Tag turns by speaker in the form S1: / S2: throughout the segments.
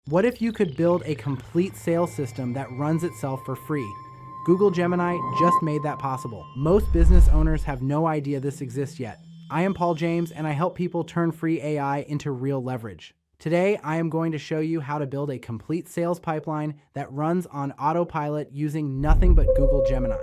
S1: What if you could build a complete sales system that runs itself for free? Google Gemini just made that possible. Most business owners have no idea this exists yet. I am Paul James, and I help people turn free AI into real leverage. Today, I am going to show you how to build a complete sales pipeline that runs on autopilot using nothing but Google Gemini.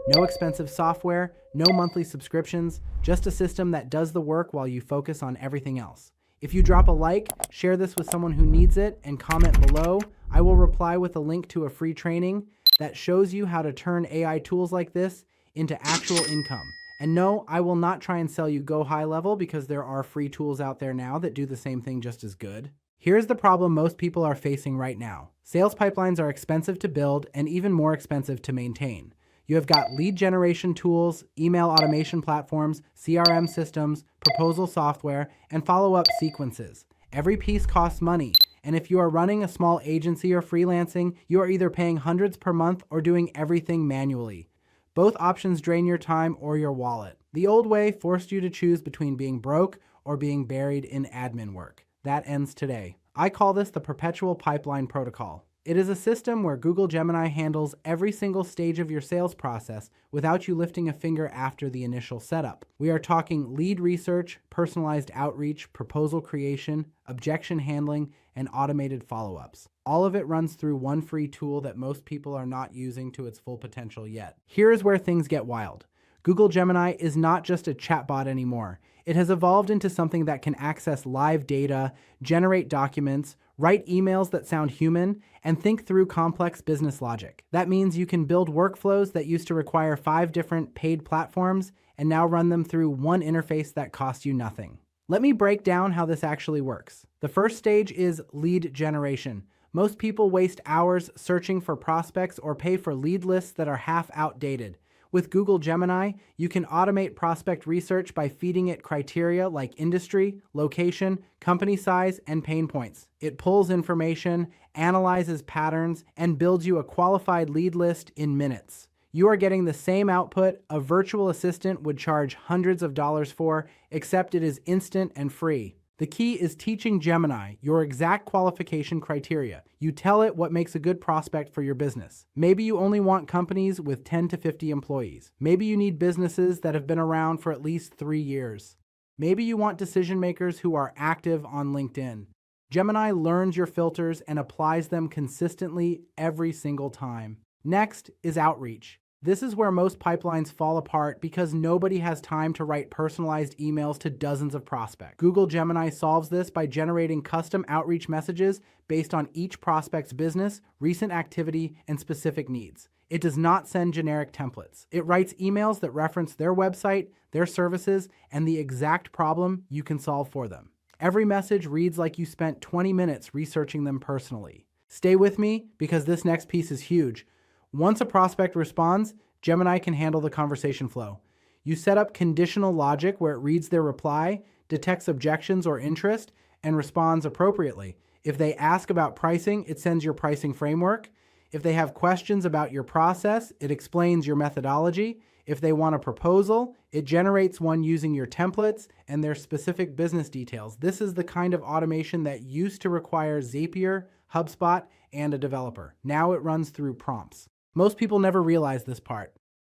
S1: No expensive software, no monthly subscriptions, just a system that does the work while you focus on everything else. If you drop a like, share this with someone who needs it, and comment below, I will reply with a link to a free training that shows you how to turn AI tools like this into actual income. And no, I will not try and sell you Go High Level because there are free tools out there now that do the same thing just as good. Here's the problem most people are facing right now. Sales pipelines are expensive to build and even more expensive to maintain. You have got lead generation tools, email automation platforms, CRM systems, proposal software, and follow-up sequences. Every piece costs money, and if you are running a small agency or freelancing, you are either paying hundreds per month or doing everything manually. Both options drain your time or your wallet. The old way forced you to choose between being broke or being buried in admin work. That ends today. I call this the Perpetual Pipeline Protocol. It is a system where Google Gemini handles every single stage of your sales process without you lifting a finger after the initial setup. We are talking lead research, personalized outreach, proposal creation, objection handling, and automated follow-ups. All of it runs through one free tool that most people are not using to its full potential yet. Here is where things get wild. Google Gemini is not just a chatbot anymore. It has evolved into something that can access live data, generate documents, write emails that sound human, and think through complex business logic. That means you can build workflows that used to require 5 different paid platforms and now run them through one interface that costs you nothing. Let me break down how this actually works. The first stage is lead generation. Most people waste hours searching for prospects or pay for lead lists that are half outdated. With Google Gemini, you can automate prospect research by feeding it criteria like industry, location, company size, and pain points. It pulls information, analyzes patterns, and builds you a qualified lead list in minutes. You are getting the same output a virtual assistant would charge hundreds of dollars for, except it is instant and free. The key is teaching Gemini your exact qualification criteria. You tell it what makes a good prospect for your business. Maybe you only want companies with 10 to 50 employees. Maybe you need businesses that have been around for at least 3 years. Maybe you want decision makers who are active on LinkedIn. Gemini learns your filters and applies them consistently every single time. Next is outreach. This is where most pipelines fall apart because nobody has time to write personalized emails to dozens of prospects. Google Gemini solves this by generating custom outreach messages based on each prospect's business, recent activity, and specific needs. It does not send generic templates. It writes emails that reference their website, their services, and the exact problem you can solve for them. Every message reads like you spent 20 minutes researching them personally. Stay with me because this next piece is huge. Once a prospect responds, Gemini can handle the conversation flow. You set up conditional logic where it reads their reply, detects objections or interest, and responds appropriately. If they ask about pricing, it sends your pricing framework. If they have questions about your process, it explains your methodology. If they want a proposal, it generates one using your templates and their specific business details. This is the kind of automation that used to require Zapier, HubSpot, and a developer. Now it runs through prompts. Most people never realize this part.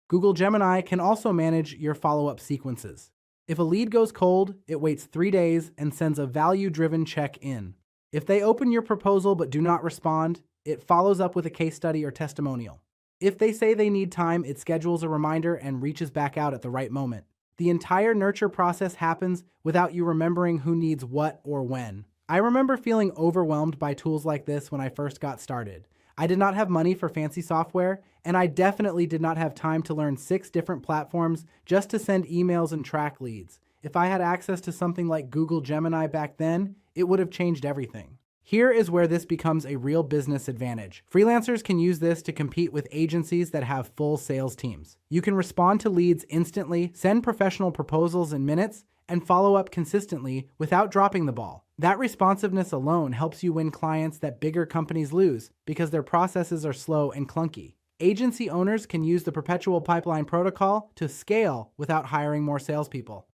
S1: Google Gemini can also manage your follow-up sequences. If a lead goes cold, it waits 3 days and sends a value-driven check-in. If they open your proposal but do not respond, it follows up with a case study or testimonial. If they say they need time, it schedules a reminder and reaches back out at the right moment. The entire nurture process happens without you remembering who needs what or when. I remember feeling overwhelmed by tools like this when I first got started. I did not have money for fancy software, and I definitely did not have time to learn 6 different platforms just to send emails and track leads. If I had access to something like Google Gemini back then, it would have changed everything. Here is where this becomes a real business advantage. Freelancers can use this to compete with agencies that have full sales teams. You can respond to leads instantly, send professional proposals in minutes, and follow up consistently without dropping the ball. That responsiveness alone helps you win clients that bigger companies lose because their processes are slow and clunky. Agency owners can use the Perpetual Pipeline Protocol to scale without hiring more salespeople.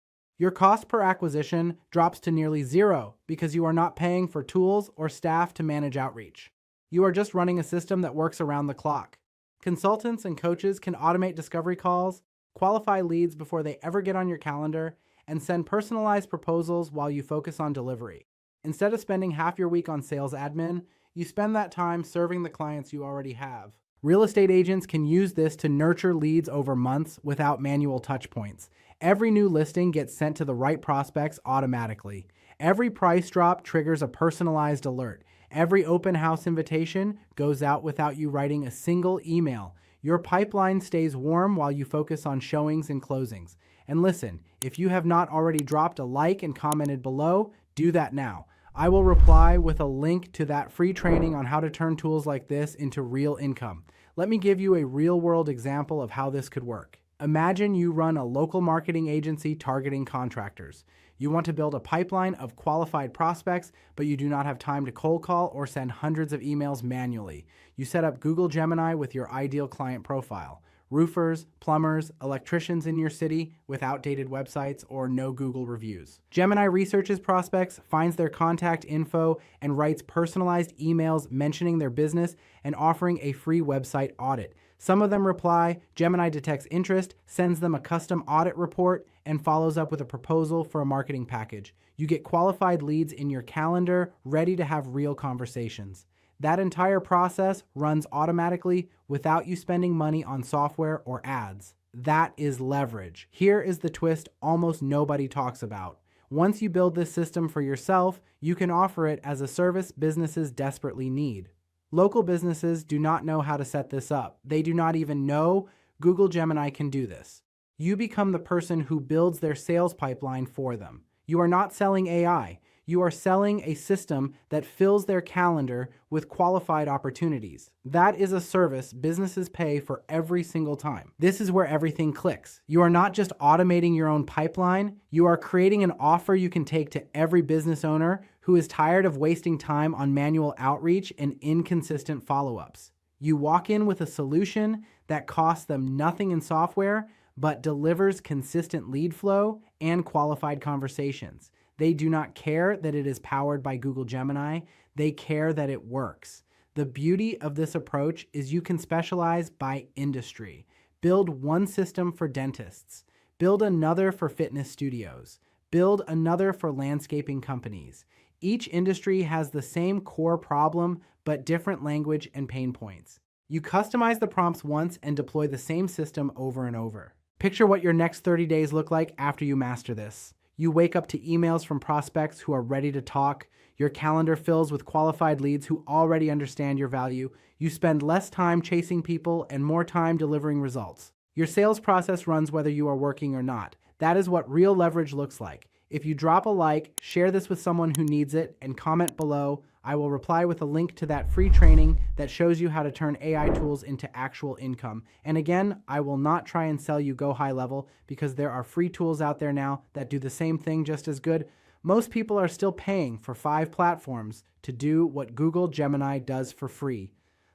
S1: Your cost per acquisition drops to nearly zero because you are not paying for tools or staff to manage outreach. You are just running a system that works around the clock. Consultants and coaches can automate discovery calls, qualify leads before they ever get on your calendar, and send personalized proposals while you focus on delivery. Instead of spending half your week on sales admin, you spend that time serving the clients you already have. Real estate agents can use this to nurture leads over months without manual touch points. Every new listing gets sent to the right prospects automatically. Every price drop triggers a personalized alert. Every open house invitation goes out without you writing a single email. Your pipeline stays warm while you focus on showings and closings. And listen, if you have not already dropped a like and commented below, do that now. I will reply with a link to that free training on how to turn tools like this into real income. Let me give you a real-world example of how this could work. Imagine you run a local marketing agency targeting contractors. You want to build a pipeline of qualified prospects, but you do not have time to cold call or send hundreds of emails manually. You set up Google Gemini with your ideal client profile. Roofers, plumbers, electricians in your city with outdated websites or no Google reviews. Gemini researches prospects, finds their contact info, and writes personalized emails mentioning their business and offering a free website audit. Some of them reply, Gemini detects interest, sends them a custom audit report, and follows up with a proposal for a marketing package. You get qualified leads in your calendar, ready to have real conversations. That entire process runs automatically without you spending money on software or ads. That is leverage. Here is the twist almost nobody talks about. Once you build this system for yourself, you can offer it as a service businesses desperately need. Local businesses do not know how to set this up. They do not even know Google Gemini can do this. You become the person who builds their sales pipeline for them. You are not selling AI. You are selling a system that fills their calendar with qualified opportunities. That is a service businesses pay for every single time. This is where everything clicks. You are not just automating your own pipeline, you are creating an offer you can take to every business owner who is tired of wasting time on manual outreach and inconsistent follow-ups. You walk in with a solution that costs them nothing in software, but delivers consistent lead flow and qualified conversations. They do not care that it is powered by Google Gemini. They care that it works. The beauty of this approach is you can specialize by industry. Build one system for dentists. Build another for fitness studios. Build another for landscaping companies. Each industry has the same core problem, but different language and pain points. You customize the prompts once and deploy the same system over and over. Picture what your next 30 days look like after you master this. You wake up to emails from prospects who are ready to talk. Your calendar fills with qualified leads who already understand your value. You spend less time chasing people and more time delivering results. Your sales process runs whether you are working or not. That is what real leverage looks like. If you drop a like, share this with someone who needs it, and comment below, I will reply with a link to that free training that shows you how to turn AI tools into actual income. And again, I will not try and sell you Go High Level because there are free tools out there now that do the same thing just as good. Most people are still paying for 5 platforms to do what Google Gemini does for free.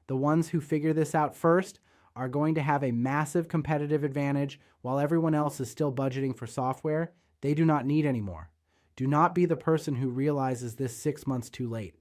S1: The ones who figure this out first are going to have a massive competitive advantage while everyone else is still budgeting for software they do not need anymore. Do not be the person who realizes this 6 months too late.